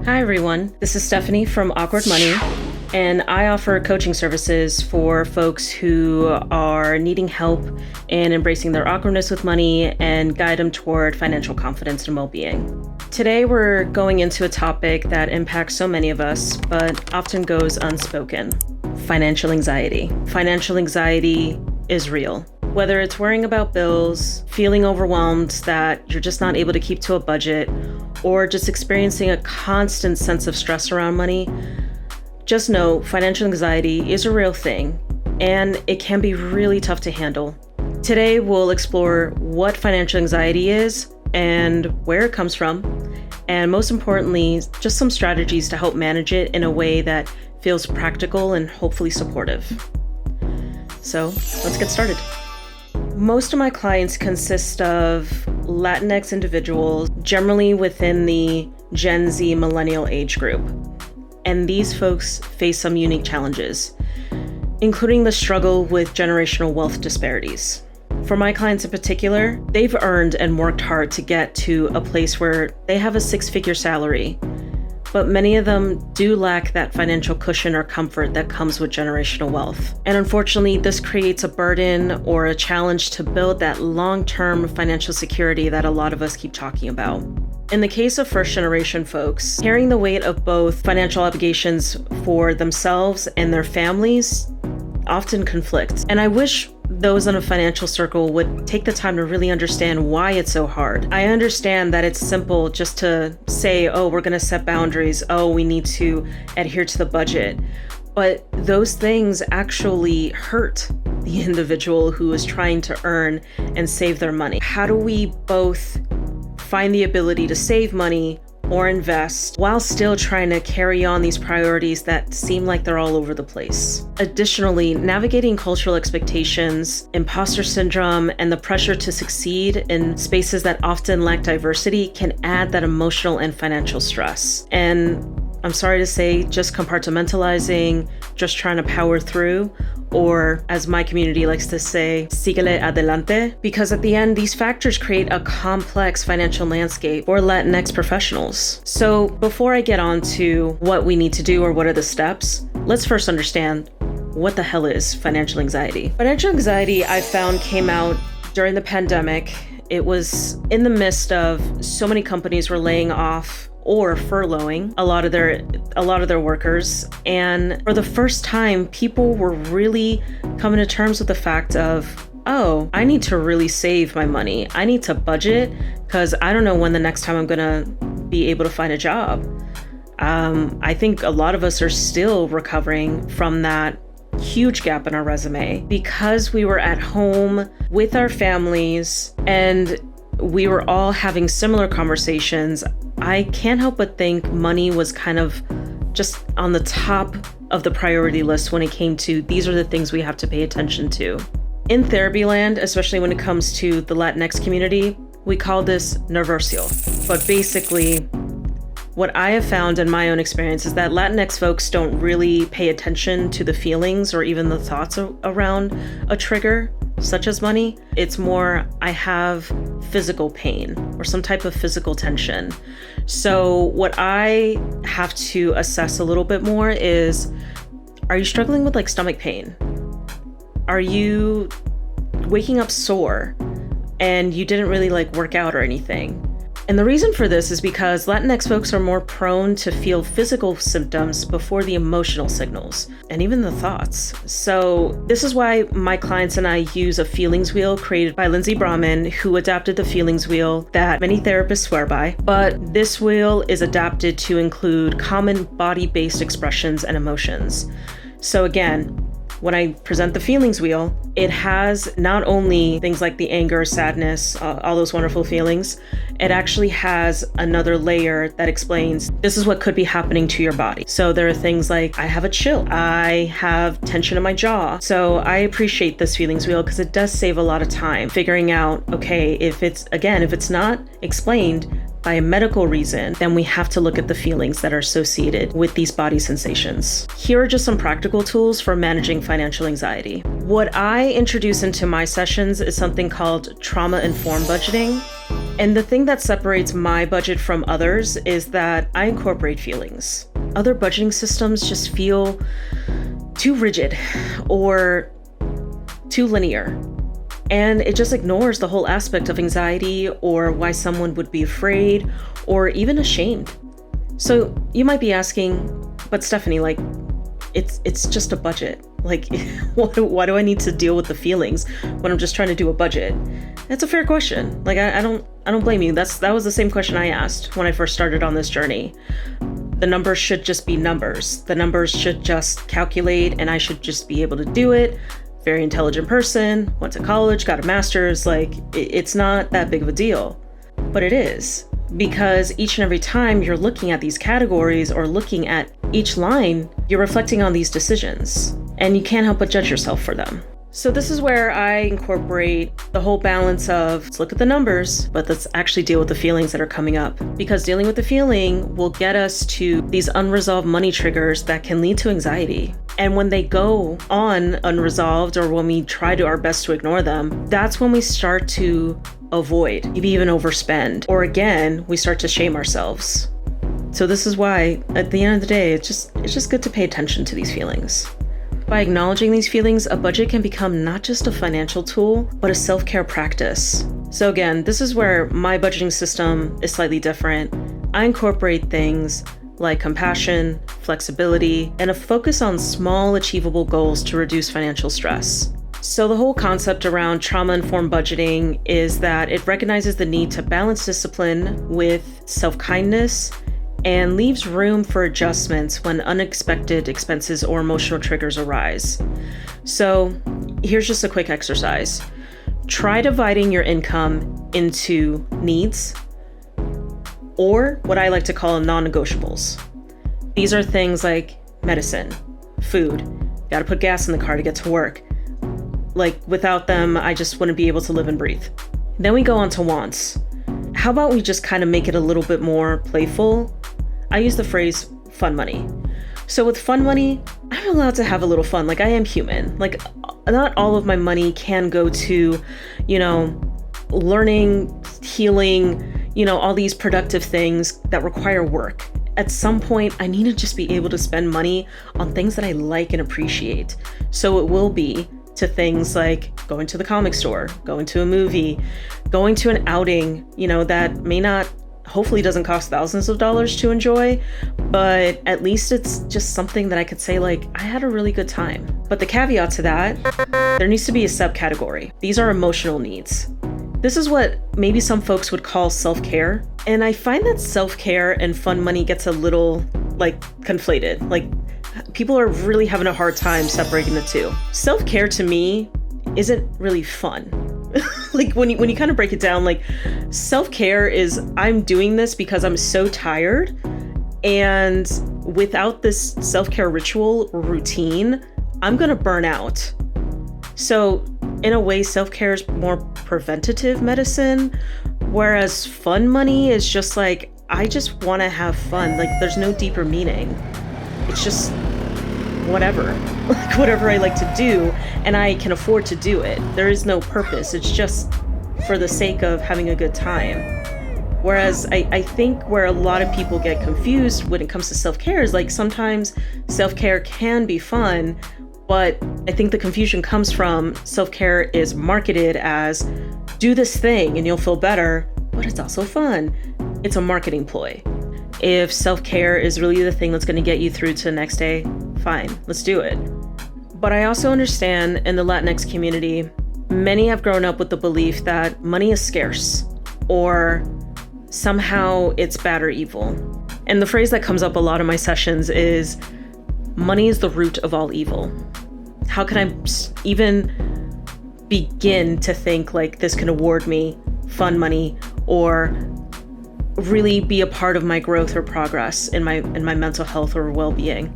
Hi everyone, this is Stephanie from Awkward Money, and I offer coaching services for folks who are needing help in embracing their awkwardness with money and guide them toward financial confidence and well-being. Today we're going into a topic that impacts so many of us, but often goes unspoken: financial anxiety. Financial anxiety is real. Whether it's worrying about bills, feeling overwhelmed that you're just not able to keep to a budget, or just experiencing a constant sense of stress around money, just know financial anxiety is a real thing, and it can be really tough to handle. Today, we'll explore what financial anxiety is and where it comes from, and most importantly, just some strategies to help manage it in a way that feels practical and hopefully supportive. So let's get started. Most of my clients consist of Latinx individuals, generally within the Gen Z Millennial age group. And these folks face some unique challenges, including the struggle with generational wealth disparities. For my clients in particular, they've earned and worked hard to get to a place where they have a six-figure salary, but many of them do lack that financial cushion or comfort that comes with generational wealth. And unfortunately, this creates a burden or a challenge to build that long-term financial security that a lot of us keep talking about. In the case of first-generation folks, carrying the weight of both financial obligations for themselves and their families often conflict. And I wish those in a financial circle would take the time to really understand why it's so hard. I understand that it's simple just to say, oh, we're going to set boundaries. Oh, we need to adhere to the budget. But those things actually hurt the individual who is trying to earn and save their money. How do we both find the ability to save money or invest while still trying to carry on these priorities that seem like they're all over the place? Additionally, navigating cultural expectations, imposter syndrome, and the pressure to succeed in spaces that often lack diversity can add that emotional and financial stress. And I'm sorry to say, just compartmentalizing, just trying to power through, or as my community likes to say, síguele adelante, because at the end, these factors create a complex financial landscape for Latinx professionals. So before I get on to what we need to do or what are the steps, let's first understand what the hell is financial anxiety. Financial anxiety, I found, came out during the pandemic. It was in the midst of so many companies were laying off or furloughing a lot of their workers. And for the first time, people were really coming to terms with the fact of, oh, I need to really save my money. I need to budget because I don't know when the next time I'm gonna be able to find a job. I think a lot of us are still recovering from that huge gap in our resume because we were at home with our families and we were all having similar conversations. I can't help but think money was kind of just on the top of the priority list when it came to these are the things we have to pay attention to. In therapy land, especially when it comes to the Latinx community, we call this nerversio. But basically, what I have found in my own experience is that Latinx folks don't really pay attention to the feelings or even the thoughts around a trigger, such as money. It's more, I have physical pain or some type of physical tension. So what I have to assess a little bit more is, are you struggling with like stomach pain? Are you waking up sore and you didn't really like work out or anything? And the reason for this is because Latinx folks are more prone to feel physical symptoms before the emotional signals and even the thoughts. So this is why my clients and I use a feelings wheel created by Lindsay Brahman, who adapted the feelings wheel that many therapists swear by. But this wheel is adapted to include common body-based expressions and emotions. So again, when I present the feelings wheel, it has not only things like the anger, sadness, all those wonderful feelings, it actually has another layer that explains this is what could be happening to your body. So there are things like, I have a chill, I have tension in my jaw. So I appreciate this feelings wheel because it does save a lot of time figuring out, okay, if it's not explained by a medical reason, then we have to look at the feelings that are associated with these body sensations. Here are just some practical tools for managing financial anxiety. What I introduce into my sessions is something called trauma-informed budgeting. And the thing that separates my budget from others is that I incorporate feelings. Other budgeting systems just feel too rigid or too linear. And it just ignores the whole aspect of anxiety or why someone would be afraid or even ashamed. So you might be asking, but Stephanie, like, it's just a budget. Like, why do I need to deal with the feelings when I'm just trying to do a budget? That's a fair question. Like, I don't blame you. That was the same question I asked when I first started on this journey. The numbers should just be numbers. The numbers should just calculate, and I should just be able to do it. Very intelligent person, went to college, got a master's. Like, it's not that big of a deal. But it is, because each and every time you're looking at these categories or looking at each line, you're reflecting on these decisions, and you can't help but judge yourself for them. So this is where I incorporate the whole balance of, let's look at the numbers, but let's actually deal with the feelings that are coming up. Because dealing with the feeling will get us to these unresolved money triggers that can lead to anxiety. And when they go on unresolved, or when we try to our best to ignore them, that's when we start to avoid, maybe even overspend, or again, we start to shame ourselves. So this is why, at the end of the day, it's just good to pay attention to these feelings. By acknowledging these feelings, a budget can become not just a financial tool, but a self-care practice. So again, this is where my budgeting system is slightly different. I incorporate things like compassion, flexibility, and a focus on small, achievable goals to reduce financial stress. So the whole concept around trauma-informed budgeting is that it recognizes the need to balance discipline with self-kindness and leaves room for adjustments when unexpected expenses or emotional triggers arise. So here's just a quick exercise. Try dividing your income into needs, or what I like to call non-negotiables. These are things like medicine, food, gotta put gas in the car to get to work. Like, without them, I just wouldn't be able to live and breathe. Then we go on to wants. How about we just kind of make it a little bit more playful? I use the phrase fun money. So with fun money, I'm allowed to have a little fun. Like, I am human. Like, not all of my money can go to, learning, healing, all these productive things that require work. At some point, I need to just be able to spend money on things that I like and appreciate. So it will be to things like going to the comic store, going to a movie, going to an outing, that may not, hopefully doesn't cost thousands of dollars to enjoy, but at least it's just something that I could say, like, I had a really good time. But the caveat to that, there needs to be a subcategory. These are emotional needs. This is what maybe some folks would call self-care. And I find that self-care and fun money gets a little, conflated. Like, people are really having a hard time separating the two. Self-care to me isn't really fun. Like, when you kind of break it down, like, self-care is, I'm doing this because I'm so tired, and without this self-care ritual or routine, I'm gonna burn out. So in a way, self-care is more preventative medicine, whereas fun money is just like, I just want to have fun. Like, there's no deeper meaning. It's just whatever, like whatever I like to do, and I can afford to do it. There is no purpose. It's just for the sake of having a good time. Whereas I think where a lot of people get confused when it comes to self-care is, like, sometimes self-care can be fun, but I think the confusion comes from self-care is marketed as, do this thing and you'll feel better, but it's also fun. It's a marketing ploy. If self-care is really the thing that's going to get you through to the next day, fine, let's do it. But I also understand in the Latinx community, many have grown up with the belief that money is scarce, or somehow it's bad or evil. And the phrase that comes up a lot in my sessions is, money is the root of all evil. How can I even begin to think like this can award me fun money or really be a part of my growth or progress in my mental health or well-being?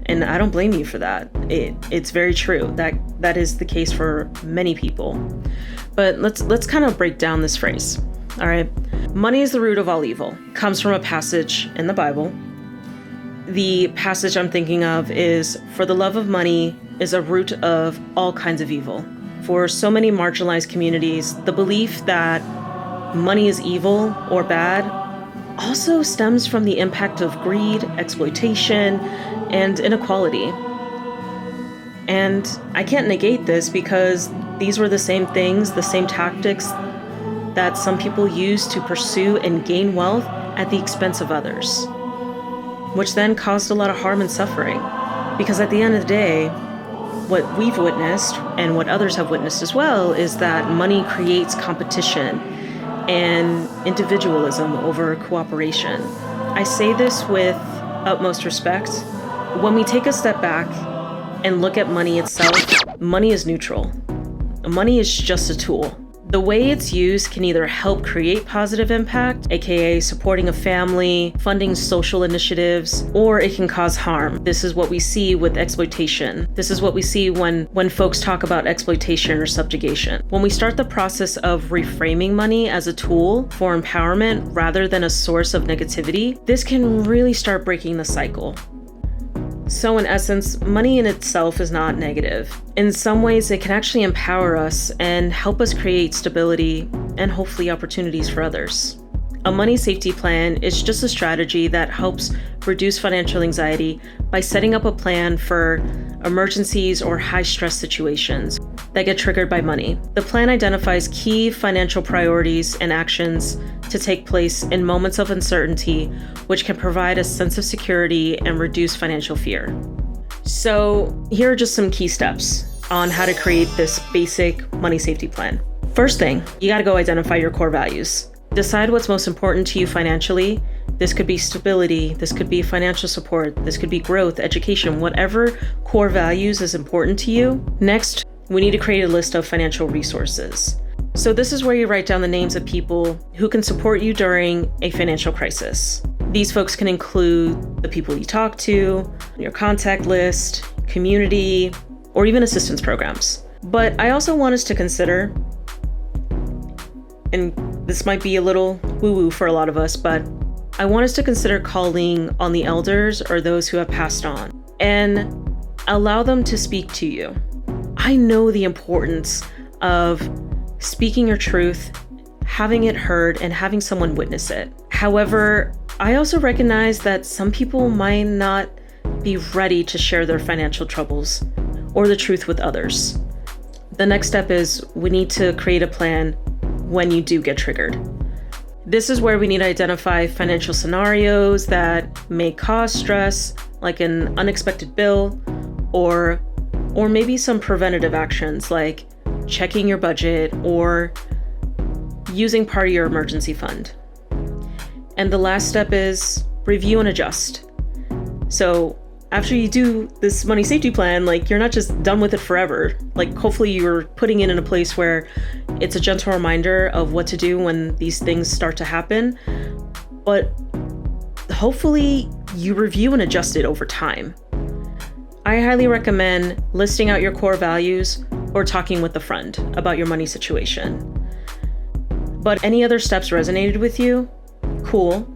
And I don't blame you for that. It's very true. That is the case for many people. But let's kind of break down this phrase. All right. Money is the root of all evil. Comes from a passage in the Bible. The passage I'm thinking of is, for the love of money is a root of all kinds of evil. For so many marginalized communities, the belief that money is evil or bad also stems from the impact of greed, exploitation, and inequality. And I can't negate this because these were the same things, the same tactics that some people use to pursue and gain wealth at the expense of others, which then caused a lot of harm and suffering. Because at the end of the day, what we've witnessed and what others have witnessed as well is that money creates competition and individualism over cooperation. I say this with utmost respect. When we take a step back and look at money itself, money is neutral. Money is just a tool. The way it's used can either help create positive impact, aka supporting a family, funding social initiatives, or it can cause harm. This is what we see with exploitation. This is what we see when folks talk about exploitation or subjugation. When we start the process of reframing money as a tool for empowerment rather than a source of negativity, this can really start breaking the cycle. So in essence, money in itself is not negative. In some ways, it can actually empower us and help us create stability and hopefully opportunities for others. A money safety plan is just a strategy that helps reduce financial anxiety by setting up a plan for emergencies or high-stress situations that get triggered by money. The plan identifies key financial priorities and actions to take place in moments of uncertainty, which can provide a sense of security and reduce financial fear. So here are just some key steps on how to create this basic money safety plan. First thing, you gotta go identify your core values. Decide what's most important to you financially. This could be stability, this could be financial support, this could be growth, education, whatever core values is important to you. Next, we need to create a list of financial resources. So this is where you write down the names of people who can support you during a financial crisis. These folks can include the people you talk to, your contact list, community, or even assistance programs. But I also want us to consider, and this might be a little woo-woo for a lot of us, but I want us to consider calling on the elders or those who have passed on and allow them to speak to you. I know the importance of speaking your truth, having it heard, and having someone witness it. However, I also recognize that some people might not be ready to share their financial troubles or the truth with others. The next step is we need to create a plan when you do get triggered. This is where we need to identify financial scenarios that may cause stress, like an unexpected bill, or maybe some preventative actions like checking your budget or using part of your emergency fund. And the last step is review and adjust. So after you do this money safety plan, you're not just done with it forever. Hopefully you're putting it in a place where it's a gentle reminder of what to do when these things start to happen. But hopefully you review and adjust it over time. I highly recommend listing out your core values or talking with a friend about your money situation. But any other steps resonated with you? Cool.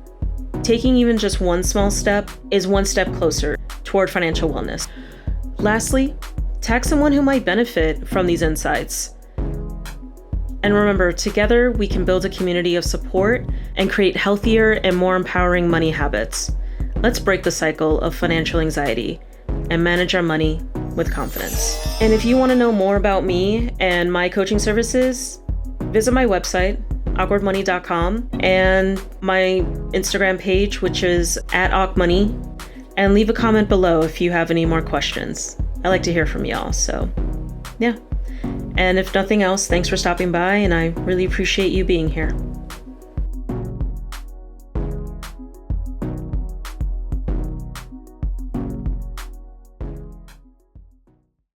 Taking even just one small step is one step closer toward financial wellness. Lastly, tag someone who might benefit from these insights. And remember, together we can build a community of support and create healthier and more empowering money habits. Let's break the cycle of financial anxiety and manage our money with confidence. And if you want to know more about me and my coaching services, visit my website, awkwardmoney.com, and my Instagram page, which is @awkmoney, and leave a comment below if you have any more questions. I like to hear from y'all, so yeah. And if nothing else, thanks for stopping by, and I really appreciate you being here.